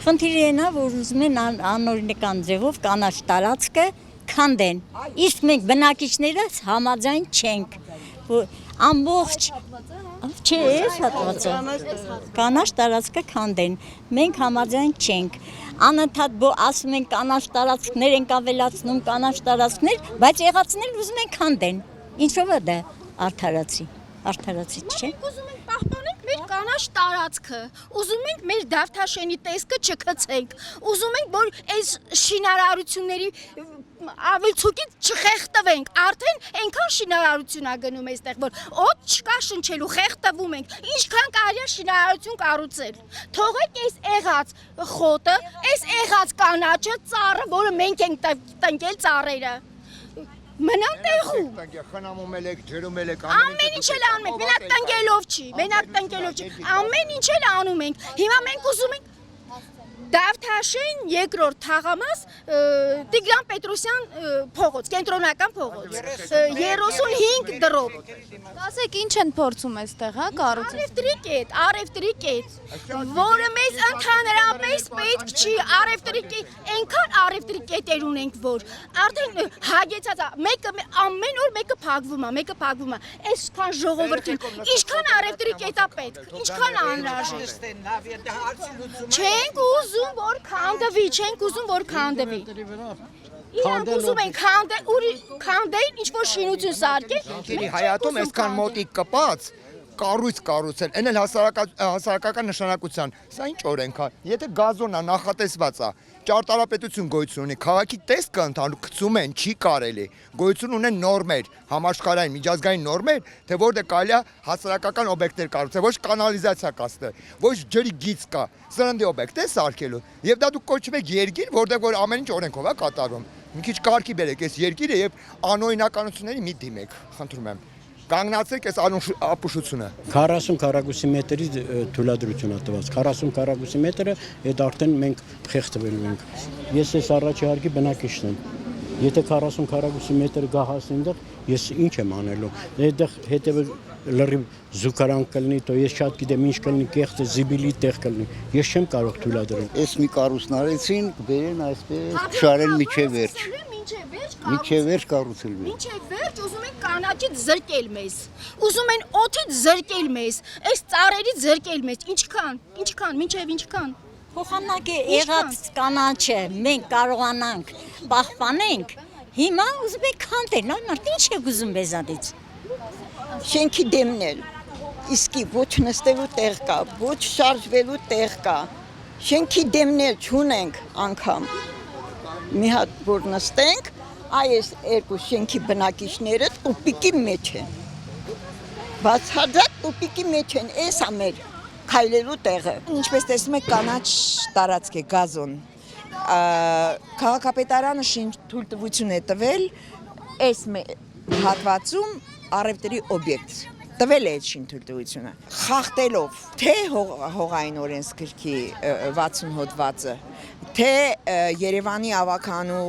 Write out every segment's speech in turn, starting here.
Խնդիրը նա, որ ուզում են անօրինական ձևով կանաչ տարածքը քանդեն։ Իսկ մենք բնակիչներս համաձայն չենք։ Ամբողջ չէ, հատվածը կանաչ տարածքը քանդեն։ Մենք համաձայն չենք։ Անընդհատ ասում են կանաչ տարածքներ ենք ավելացնում, կանաչ տարածքներ, բայց եղածներ ուզում են քանդեն։ Ինչով է դա արդարացի չէ։ Մեր կանաչ տարածքը, ուզում ենք մեր Դավթաշենի տեսքը չքցենք, ուզում ենք, որ այս շինարարությունների ավելցուկից չխեղտվենք, արդեն այնքան շինարարություն է գնում այստեղ, որ օդ չկա շնչելու, խեղտվում ենք, ինչքան կարելի է շինարարություն կառուցել։ Թողեք այս եղած խոտը, այս եղած կանաչը, ծառը, որը մենք ենք տնկել ծառերը։ Մնան տեղում։ Խնամում եք, ջրում եք, ամեն ինչ էլ անում ենք, մենակ տնկելով չի, ամեն ինչ էլ անում ենք։ Հիմա մենք ուզում ենք Դավթաշեն երկրորդ թաղամաս Տիգրան Պետրոսյան փողոց, կենտրոնական փողոց, 35 դրոպ։ Ասեք ինչ են փորձում այստեղ, հա, կառուցել։ Արևտրի կետ, որը մեզ ընդհանրապես պետք չի, արևտրի կետ, այնքան արևտրի կետեր ունենք, որ արդեն հագեցած է, մեկը ամեն օր մեկը փակվում է, այսքան ժողովրդին, ինչքան արևտրի կետ է պետք, ինչքան անհրաժեշտ։ Չենք ուզում որ քանդվի, չենք ուզում որ քանդվի։ Իրանք ուզում են քանդեն, ինչ-որ շինություն սարքեն։ Հայատում այսքան մոտիկ կպած կառուցել, այն էլ հասարակական նշանակության, սա ինչ օրենք է, եթե գազոնն է, նախատեսված է, ճարտարապետություն գոյություն ունի, քաղաքի տեսքը ընդհանուր գցում են, չի կարելի, գոյություն ունեն նորմեր, համաշխարհային, միջազգային նորմեր, թե որտեղ կարելի է հասարակական օբյեկտներ կառուցել, ոչ կանալիզացիա կասել, ոչ ջրի գիծ կա, սննդի օբյեկտ է սարքելու, եւ դա դուք կոչվեք երկիր, որտեղ որ ամեն ինչ օրենքով է կատարվում։ Մի քիչ կարգի բերեք այս երկիրը եւ անօրինականությունների մի դիմեք, խնդրում եմ։ Կանգնացեք այս ապուշությունը։ 40 քառակուսի մետրի թույլատրություն է տված։ 40 քառակուսի մետրը այդ արդեն մենք խեղդվելու ենք։ Ես այս առաջի հարկի բնակիչն եմ։ Եթե 40 քառակուսի մետր գա հասնի այնտեղ, ես ինչ եմ անելու։ Այդտեղ հետևը լրիվ զուգարան կլինի, то ես շատ գիտեմ ինչ կլինի, կեղտը զիբիլի տեղ կլինի։ Ես չեմ կարող թույլատրել։ Այս մի կառույցն արեցին, բերեն այսպես, շարեն միջև վերջ։ Միջև վերջ կառուցել։ Միջև վերջ ուզում են կանաչից զրկել մեզ։ Ուզում են օդից զրկել մեզ, այս ծառերից զրկել մեզ։ Ինչքան, միջև ինչքան։ Փոխանակի եղած կանաչը մենք կարողանանք պահպանենք, հիմա ուզում եք քանդել, արդեն ինչ եք ուզում մեզանից։ Շենքի դեմնել, իսկի ոչ նստելու տեղ կա, ոչ շարժվելու տեղ կա, շենքի դեմնել չունենք անգամ, մի հատ որ նստենք, այս երկու շենքի բնակիչները տուպիկի մեջ են, բացարձակ տուպիկի մեջ են, այս է մեր քայլելու տեղը։ Ինչպես տեսնում եք կանաչ տարածք է, գազոն, քաղաքապետարանը թույլտվություն է տվել այս հատվածում առևտրի օբյեկտ տվել է այդ շինթույլտվությունը խախտելով թե հողային օրենսգրքի 60 հոդվածը թե Երևանի ավականու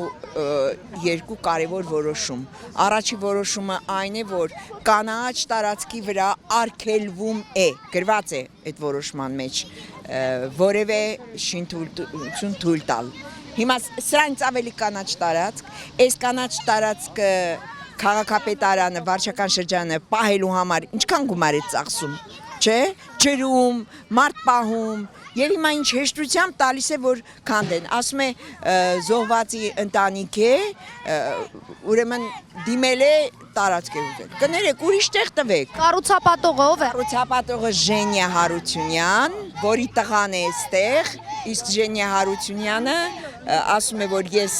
երկու կարևոր որոշում առաջի որոշումը այն է որ կանաչ տարածքի վրա արգելվում է գրված է այդ որոշման մեջ որևէ շինթույլտվություն թույլ տալ հիմա սրանից ավելի կանաչ տարածք այս կանաչ տարածքը քաղաքապետարանը վարչական շրջանը պահելու համար ինչքան գումար է ծախսում, չէ, ջրում, մարդ պահում, եւ հիմա ինչ հեշտությամբ տալիս է որ քանդեն, ասում է զոհվածի ընտանիք է, ուրեմն դիմել է տարածք է ուզել։ Կներեք, ուրիշ տեղ տվեք։ Կառուցապատողը ով է։ Կառուցապատողը Ժենյա Հարությունյան, որի տղան է այստեղ, իսկ Ժենյա Հարությունյանը ասում է որ ես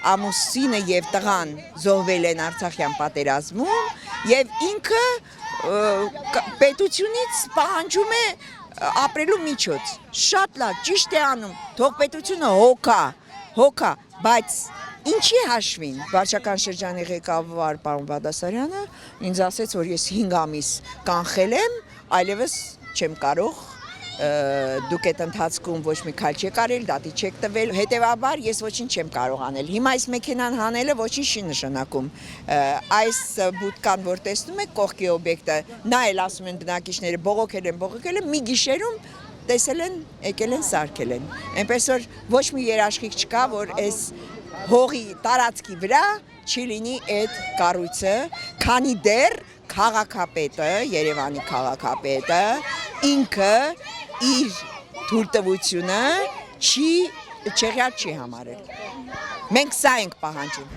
ամուսինը եւ տղան զոհվել են Արցախյան պատերազմում եւ ինքը պետությունից պահանջում է ապրելու միջոց շատ լավ ճիշտ է անում թող պետությունը հոգա բայց ինչի հաշվին վարչական շրջանի ղեկավար պարոն Բադասարյանը ինձ ասեց որ ես 5 ամիս կանխել եմ այլևս չեմ կարող դուք այդ ընթացքում ոչ մի քայլ չեք արել, դատի չեք տվել, հետևաբար ես ոչինչ չեմ կարող անել։ Հիմա այս մեքենան հանելը ոչինչ չի նշանակում։ Այս բուտկան, որ տեսնում եք, կողքի օբյեկտը, նա էլ ասում են բնակիչները բողոքել են, մի գիշերում տեսել են, եկել են, սարքել են։ Այնպես որ ոչ մի երաշխիք չկա, որ այս հողի տարածքի վրա չի լինի այդ կառույցը, քանի դեռ քաղաքապետը, Երևանի քաղաքապետը ինքը իր թույլտվությունը չեղյալ չի համարել։ Մենք սա ենք պահանջում։